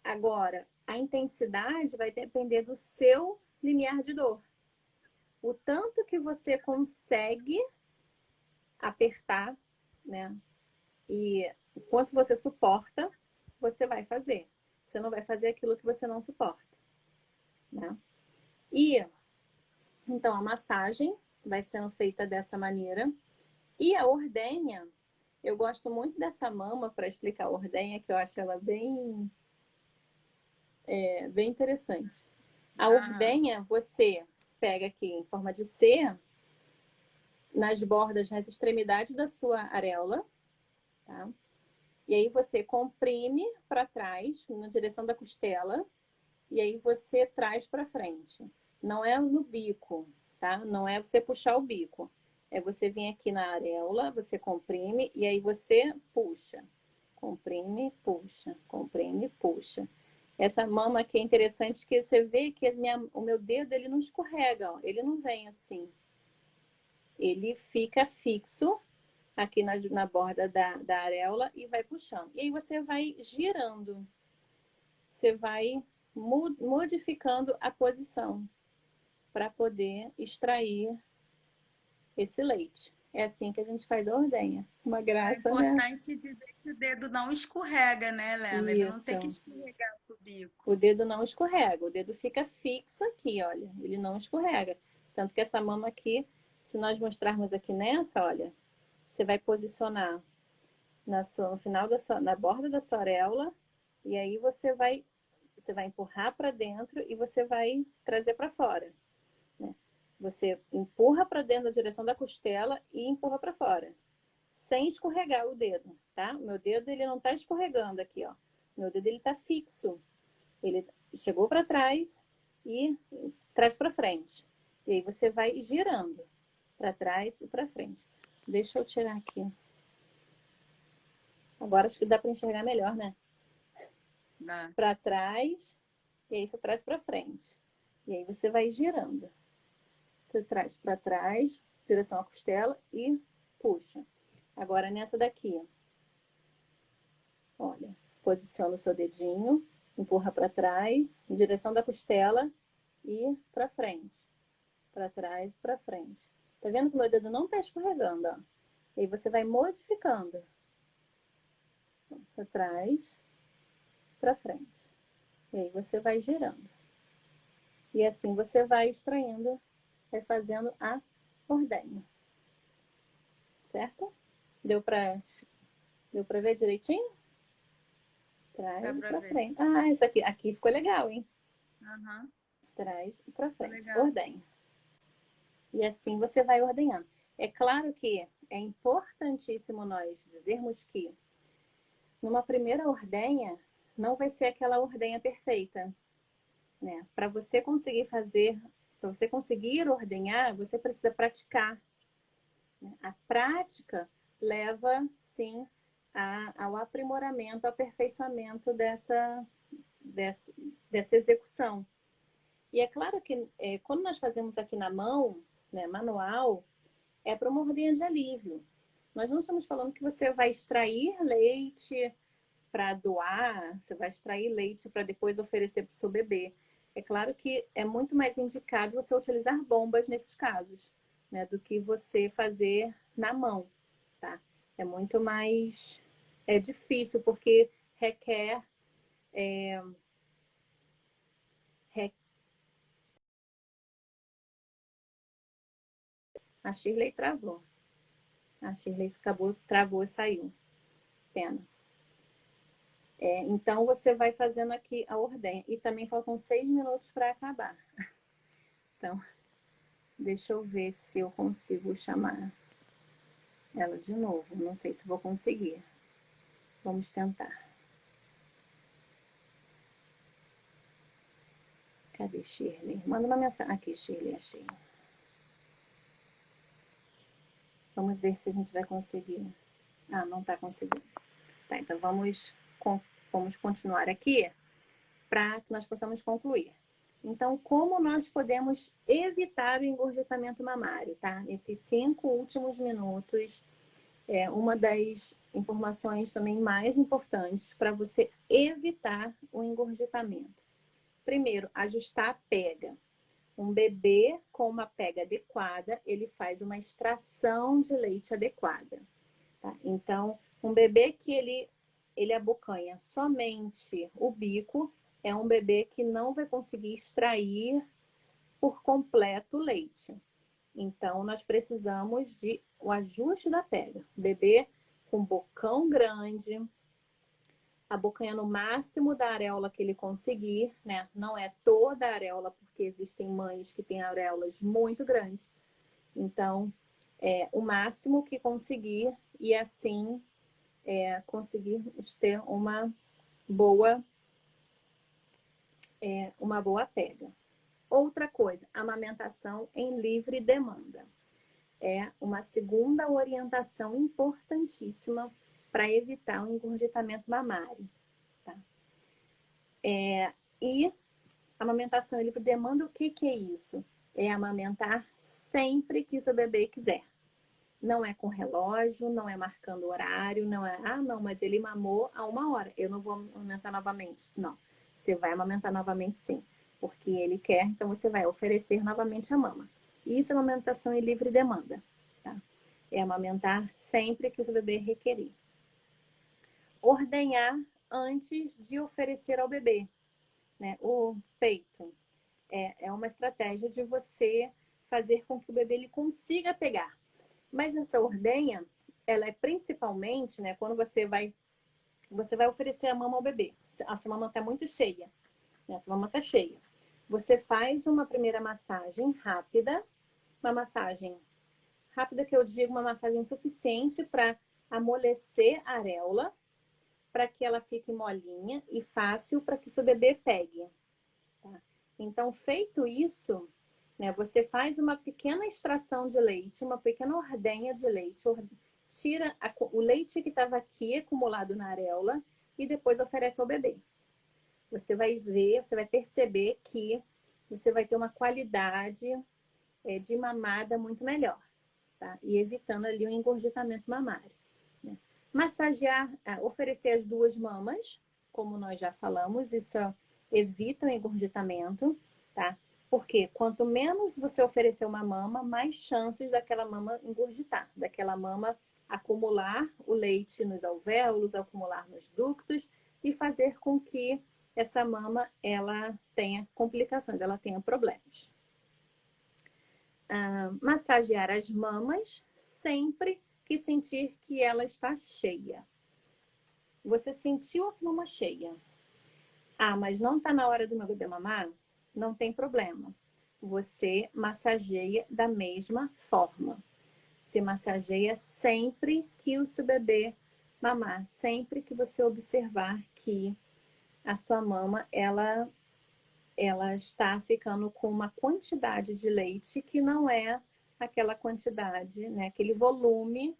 Agora, a intensidade vai depender do seu limiar de dor. O tanto que você consegue apertar, né? E o quanto você suporta, você vai fazer. Você não vai fazer aquilo que você não suporta, né? E então a massagem vai sendo feita dessa maneira. E a ordenha, eu gosto muito dessa mama para explicar a ordenha, que eu acho ela bem interessante. A ordenha, você pega aqui em forma de C, nas bordas, nas extremidades da sua areola, tá? E aí você comprime para trás, na direção da costela, e aí você traz para frente. Não é no bico, tá? Não é você puxar o bico. É você vir aqui na areola, você comprime, e aí você puxa. Comprime, puxa. Comprime, puxa. Essa mama aqui é interessante que você vê que o meu dedo ele não escorrega, ó. Ele não vem assim. Ele fica fixo aqui na borda da areola e vai puxando. E aí você vai girando. Você vai modificando a posição para poder extrair esse leite. É assim que a gente faz a ordenha. Uma graça, né? É importante dizer que o dedo não escorrega, né, Helena? Ele não tem que escorregar pro bico. O dedo não escorrega. O dedo fica fixo aqui, olha. Ele não escorrega. Tanto que essa mama aqui, se nós mostrarmos aqui nessa, olha, você vai posicionar no final na borda da sua areola, e aí você vai empurrar para dentro e você vai trazer para fora, né? Você empurra para dentro na direção da costela e empurra para fora, sem escorregar o dedo, tá? O meu dedo, ele não tá escorregando aqui, ó. O meu dedo, ele tá fixo. Ele chegou para trás e traz para frente. E aí você vai girando para trás e para frente. Deixa eu tirar aqui. Agora acho que dá para enxergar melhor, né? Para trás, e aí você traz para frente. E aí você vai girando. Você traz para trás, direção à costela e puxa. Agora nessa daqui, olha, posiciona o seu dedinho, empurra para trás, em direção da costela e para frente. Para trás e para frente. Tá vendo que o meu dedo não tá escorregando, ó? E aí você vai modificando. Para trás, para frente. E aí você vai girando. E assim você vai extraindo, vai fazendo a ordenha. Certo? Deu para ver direitinho? Trás para frente. Ah, isso aqui ficou legal, hein? Uhum. Trás e para frente. Ordenha. E assim você vai ordenhando. É claro que é importantíssimo nós dizermos que numa primeira ordenha não vai ser aquela ordenha perfeita, né? Para você conseguir ordenhar, você precisa praticar. A prática leva, sim, ao aprimoramento, ao aperfeiçoamento dessa execução. E é claro que quando nós fazemos aqui na mão, né, manual, é para uma ordenha de alívio. Nós não estamos falando que você vai extrair leite para doar, você vai extrair leite para depois oferecer para o seu bebê. É claro que é muito mais indicado você utilizar bombas nesses casos, né, do que você fazer na mão, tá? É muito mais difícil, porque requer A Shirley travou. A Shirley travou e saiu. Pena. Então, você vai fazendo aqui a ordenha. E também faltam 6 minutos para acabar. Então, deixa eu ver se eu consigo chamar ela de novo. Não sei se vou conseguir. Vamos tentar. Cadê Shirley? Manda uma mensagem. Aqui, Shirley, achei. Vamos ver se a gente vai conseguir. Ah, não está conseguindo. Tá, então vamos continuar aqui para que nós possamos concluir. Então, como nós podemos evitar o engurgitamento mamário, tá? Nesses 5 últimos minutos, uma das informações também mais importantes para você evitar o engurgitamento. Primeiro, ajustar a pega. Um bebê com uma pega adequada, ele faz uma extração de leite adequada. Tá? Então, um bebê que ele abocanha somente o bico, é um bebê que não vai conseguir extrair por completo o leite. Então, nós precisamos de o ajuste da pega. Bebê com bocão grande, abocanhando o máximo da areola que ele conseguir, né? Não é toda a areola, porque existem mães que têm areolas muito grandes. Então, o máximo que conseguir e assim conseguirmos ter uma boa pega. Outra coisa, amamentação em livre demanda. É uma segunda orientação importantíssima para evitar o engurgitamento mamário. Tá? E amamentação em livre demanda, o que é isso? É amamentar sempre que o seu bebê quiser. Não é com relógio, não é marcando horário, não é, não, mas ele mamou há 1 hora, eu não vou amamentar novamente. Não, você vai amamentar novamente sim, porque ele quer, então você vai oferecer novamente a mama. Isso é amamentação em livre demanda, tá? É amamentar sempre que o bebê requerir. Ordenhar antes de oferecer ao bebê, né? O peito é uma estratégia de você fazer com que o bebê ele consiga pegar. Mas essa ordenha, ela é principalmente, né, quando você vai oferecer a mama ao bebê. A sua mama está muito cheia, né? A sua mama está cheia. Você faz uma primeira massagem rápida, uma massagem rápida que eu digo, uma massagem suficiente para amolecer a areola, para que ela fique molinha e fácil para que seu bebê pegue. Tá? Então, feito isso, né, você faz uma pequena extração de leite, uma pequena ordenha de leite, tira o leite que estava aqui acumulado na areola e depois oferece ao bebê. Você vai ver, você vai perceber que você vai ter uma qualidade de mamada muito melhor, tá? E evitando ali o engorgitamento mamário. Né? Massagear, oferecer as duas mamas, como nós já falamos, isso evita o engorgitamento, tá? Porque quanto menos você oferecer uma mama, mais chances daquela mama engorgitar, daquela mama acumular o leite nos alvéolos, acumular nos ductos e fazer com que essa mama ela tenha complicações, ela tenha problemas. Massagear as mamas sempre que sentir que ela está cheia. Você sentiu a mama cheia? Mas não está na hora do meu bebê mamar? Não tem problema. Você massageia da mesma forma. Você massageia sempre que o seu bebê mamar, sempre que você observar que a sua mama, ela está ficando com uma quantidade de leite que não é aquela quantidade, né, aquele volume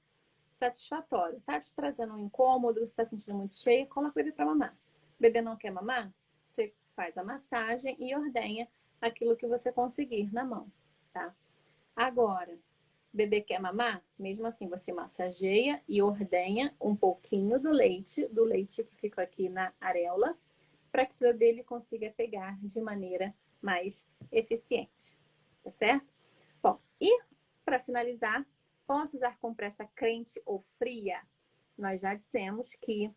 satisfatório. Tá te trazendo um incômodo, você está sentindo muito cheio, coloca o bebê para mamar. O bebê não quer mamar? Você faz a massagem e ordenha aquilo que você conseguir na mão, tá? Agora, o bebê quer mamar? Mesmo assim, você massageia e ordenha um pouquinho do leite que fica aqui na areola, para que o bebê ele consiga pegar de maneira mais eficiente, tá certo? Bom, e para finalizar, posso usar compressa quente ou fria? Nós já dissemos que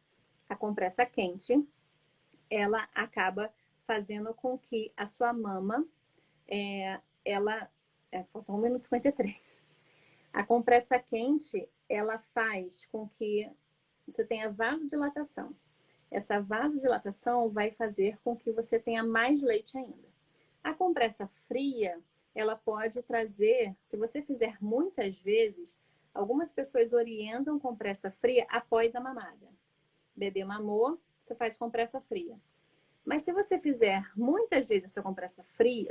a compressa quente, ela acaba fazendo com que a sua mama, falta 1 minuto e 53. A compressa quente, ela faz com que você tenha vasodilatação. Essa vasodilatação vai fazer com que você tenha mais leite ainda. A compressa fria, ela pode trazer, se você fizer muitas vezes, algumas pessoas orientam compressa fria após a mamada. Bebê mamou, você faz compressa fria. Mas se você fizer muitas vezes essa compressa fria,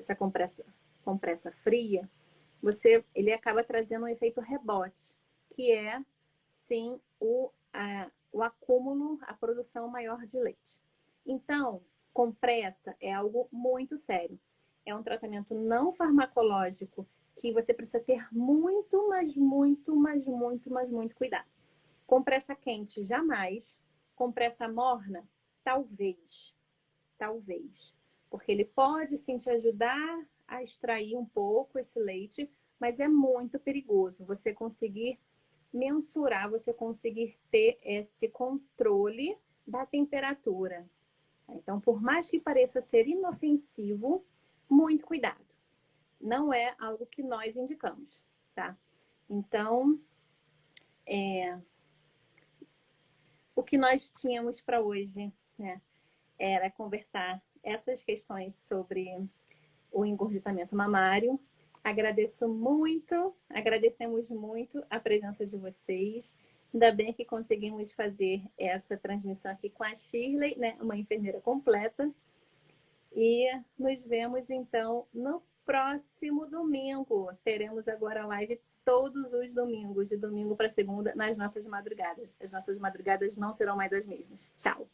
ele acaba trazendo um efeito rebote, que é, sim, o acúmulo, a produção maior de leite. Então, compressa é algo muito sério. É um tratamento não farmacológico que você precisa ter muito, mas muito, mas muito, mas muito cuidado. Compressa quente, jamais. Compressa morna, talvez. Talvez. Porque ele pode sim te ajudar a extrair um pouco esse leite, mas é muito perigoso você conseguir mensurar, você conseguir ter esse controle da temperatura. Então, por mais que pareça ser inofensivo, muito cuidado. Não é algo que nós indicamos, tá? Então, o que nós tínhamos para hoje, né, era conversar essas questões sobre o engorgitamento mamário. Agradecemos muito a presença de vocês. Ainda bem que conseguimos fazer essa transmissão aqui com a Shirley, né, uma enfermeira completa. E nos vemos, então, no próximo domingo. Teremos agora a live todos os domingos, de domingo para segunda, nas nossas madrugadas. As nossas madrugadas não serão mais as mesmas. Tchau!